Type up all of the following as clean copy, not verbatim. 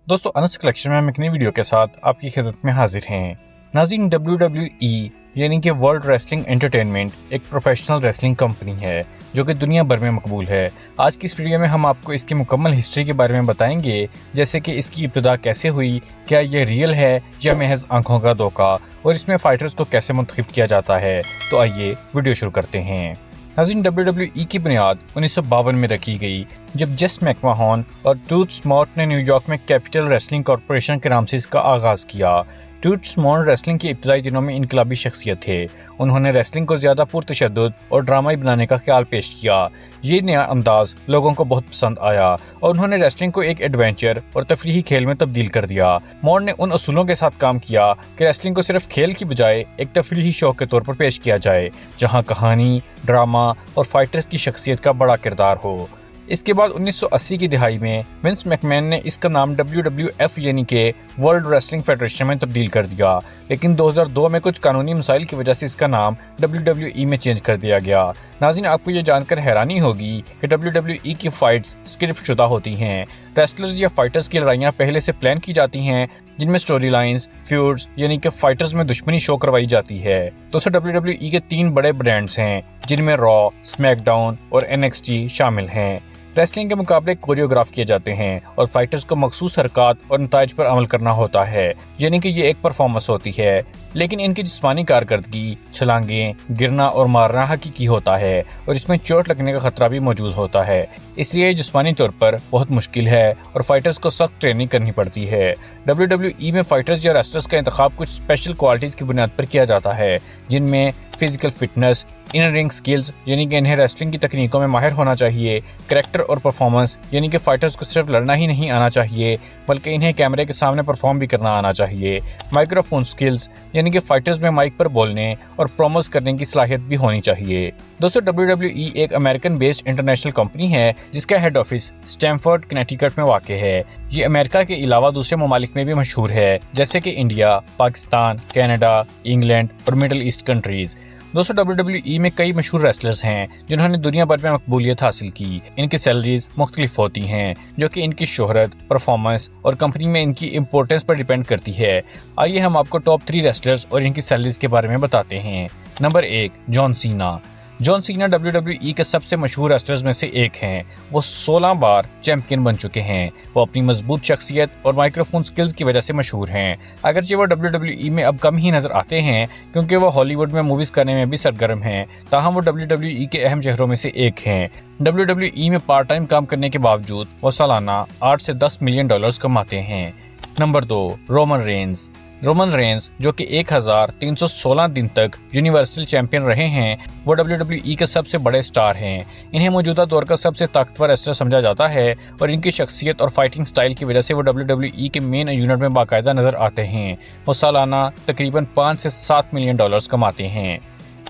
दोस्तों अनस कलेक्शन में हम एक नई वीडियो के साथ आपकी खिदमत में हाजिर हैं। नाज़रीन, WWE यानी कि वर्ल्ड रेसलिंग एंटरटेनमेंट एक प्रोफेशनल रेसलिंग कंपनी है जो कि दुनिया भर में मकबूल है। आज की इस वीडियो में हम आपको इसकी मुकम्मल हिस्ट्री के बारे में बताएंगे, जैसे कि इसकी इब्तिदा कैसे हुई, क्या ये रियल है या महज आंखों का धोखा, और इसमें फाइटर्स को कैसे मुंतखब किया जाता है। तो आइए वीडियो शुरू करते हैं। नाज़रीन, WWE की बुनियाद 1952 में रखी गई, जब जेस मैकमाहोन और टूट स्मॉर्ट ने न्यूयॉर्क में कैपिटल रेसलिंग कॉरपोरेशन के नाम से इसका आगाज़ किया। टूट स्मॉर्ट रेसलिंग के इब्तदाई दिनों में इनकलाबी शख्सियत थे। उन्होंने रेसलिंग को ज़्यादा पुरतशद्दुद और ड्रामाई बनाने का ख्याल पेश किया। ये नया अंदाज लोगों को बहुत पसंद आया और उन्होंने रेसलिंग को एक एडवेंचर और तफरीही खेल में तब्दील कर दिया। मॉड ने उन असूलों के साथ काम किया कि रेसलिंग को सिर्फ खेल की बजाय एक तफरीही शौक के तौर पर पेश किया जाए, जहाँ कहानी, ड्रामा और फाइटर्स की शख्सियत का बड़ा किरदार हो। इसके बाद 1980 की दिहाई में विंस मैकमैन ने इसका नाम WWF यानी कि वर्ल्ड रेसलिंग फेडरेशन में तब्दील कर दिया, लेकिन 2002 में कुछ कानूनी मसाइल की वजह से इसका नाम WWE में चेंज कर दिया गया। नाज़रीन, आपको ये जानकर हैरानी होगी कि WWE की फाइट्स स्क्रिप्ट शुदा होती हैं। रेसलर्स या फाइटर्स की लड़ाइयाँ पहले से प्लान की जाती हैं, जिनमें स्टोरी लाइन्स, फ्यूड्स यानी कि फाइटर्स में दुश्मनी शो करवाई जाती है। दोस्तों, WWE के 3 बड़े ब्रांड्स हैं, जिनमें रॉ, स्मैकडाउन और NXT शामिल हैं। रेसलिंग के मुकाबले कोरियोग्राफ किए जाते हैं और फाइटर्स को मखसूस हरकत और नताइज पर अमल करना होता है, यानी कि ये एक परफॉर्मेंस होती है। लेकिन इनकी जिस्मानी कारकर्दगी, छलांगें, गिरना और मारना हकीकी होता है और इसमें चोट लगने का खतरा भी मौजूद होता है। इसलिए जिस्मानी तौर पर बहुत मुश्किल है और फाइटर्स को सख्त ट्रेनिंग करनी पड़ती है। WWE में फाइटर्स या रेसलर्स का इंतखाब कुछ स्पेशल क्वालिटीज़ की बुनियाद पर किया जाता है, जिनमें physical fitness, inner ring skills यानी कि इन्हें रेसलिंग की तकनीकों में माहिर होना चाहिए, कैरेक्टर और परफॉर्मेंस यानी कि फाइटर्स को सिर्फ लड़ना ही नहीं आना चाहिए बल्कि इन्हें कैमरे के सामने परफॉर्म भी करना आना चाहिए, माइक्रोफोन स्किल्स यानी कि फाइटर्स में माइक पर बोलने और प्रोमोस करने की सलाहियत भी होनी चाहिए। दोस्तों, WWE एक अमेरिकन बेस्ड इंटरनेशनल कंपनी है जिसका हेड ऑफिस स्टैमफोर्ड, कनेटिकट में वाक़ है। ये अमेरिका के अलावा दूसरे ममालिक में भी मशहूर है, जैसे कि इंडिया, पाकिस्तान, कनाडा, इंग्लैंड और मिडल ईस्ट कंट्रीज़। दोस्तों, WWE में कई मशहूर रेसलर्स हैं जिन्होंने दुनिया भर में मकबूलियत हासिल की। इनकी सैलरीज मुख्तलिफ होती हैं, जो कि इनकी शोहरत, परफॉर्मेंस और कंपनी में इनकी इम्पोर्टेंस पर डिपेंड करती है। आइए हम आपको टॉप 3 रेसलर्स और इनकी सैलरीज के बारे में बताते हैं। Number 1, John Cena. John Cena WWE के सबसे मशहूर रेसलर्स में से एक हैं। वो 16 बार चैंपियन बन चुके हैं। वो अपनी मजबूत शख्सियत और माइक्रोफोन स्किल्स की वजह से मशहूर हैं। अगरचे वो WWE में अब कम ही नजर आते हैं क्योंकि वो हॉलीवुड में मूवीज करने में भी सरगर्म हैं, ताहम वो WWE के अहम चेहरों में से एक हैं। WWE में पार्ट टाइम काम करने के बावजूद वो सालाना 8 से 10 मिलियन डॉलर्स कमाते हैं। Number 2, Roman Reigns. Roman Reigns, जो कि 1316 दिन तक यूनिवर्सल चैंपियन रहे हैं, वो WWE के सबसे बड़े स्टार हैं। इन्हें मौजूदा दौर का सबसे ताकतवर रेसलर समझा जाता है और इनकी शख्सियत और फाइटिंग स्टाइल की वजह से वो WWE के मेन यूनिट में बाकायदा नजर आते हैं। वो सालाना तकरीबन 5 से 7 मिलियन डॉलर्स कमाते हैं।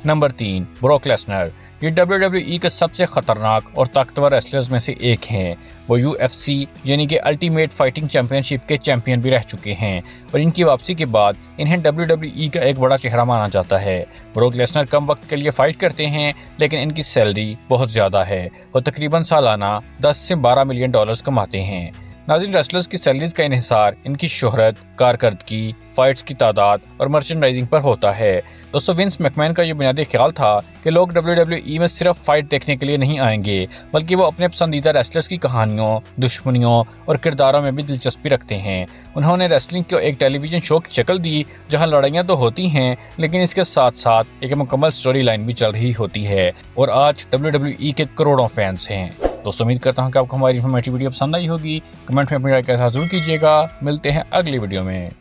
Number 3, Brock Lesnar. ये WWE के सबसे खतरनाक और ताकतवर रेसलर्स में से एक हैं। वो UFC यानी कि अल्टीमेट फाइटिंग चैंपियनशिप के चैंपियन भी रह चुके हैं और इनकी वापसी के बाद इन्हें WWE का एक बड़ा चेहरा माना जाता है। ब्रॉक लेसनर कम वक्त के लिए फाइट करते हैं, लेकिन इनकी सैलरी बहुत ज़्यादा है। वो तकरीबन सालाना 10 से 12 मिलियन डॉलर्स कमाते हैं। नाज़रीन, रेसलर्स की सैलरीज का इन्हिसार इनकी शोहरत, कारकर्दगी, फाइट्स की तादाद और मर्चेंडाइजिंग पर होता है। दोस्तों, विंस मैकमैन का ये बुनियादी ख्याल था कि लोग WWE में सिर्फ फाइट देखने के लिए नहीं आएंगे, बल्कि वो अपने पसंदीदा रेसलर्स की कहानियों, दुश्मनियों और किरदारों में भी दिलचस्पी रखते हैं। उन्होंने रेसलिंग को एक टेलीविजन शो की शक्ल दी, जहां लड़ाइयाँ तो होती हैं, लेकिन इसके साथ साथ एक मुकम्मल स्टोरी लाइन भी चल रही होती है। और आज WWE के करोड़ों फैंस हैं। दोस्तों, उम्मीद करता हूँ कि आपको हमारी इन्फॉर्मेटिव वीडियो पसंद आई होगी। कमेंट में अपनी राय का इज़हार जरूर कीजिएगा। मिलते हैं अगली वीडियो में।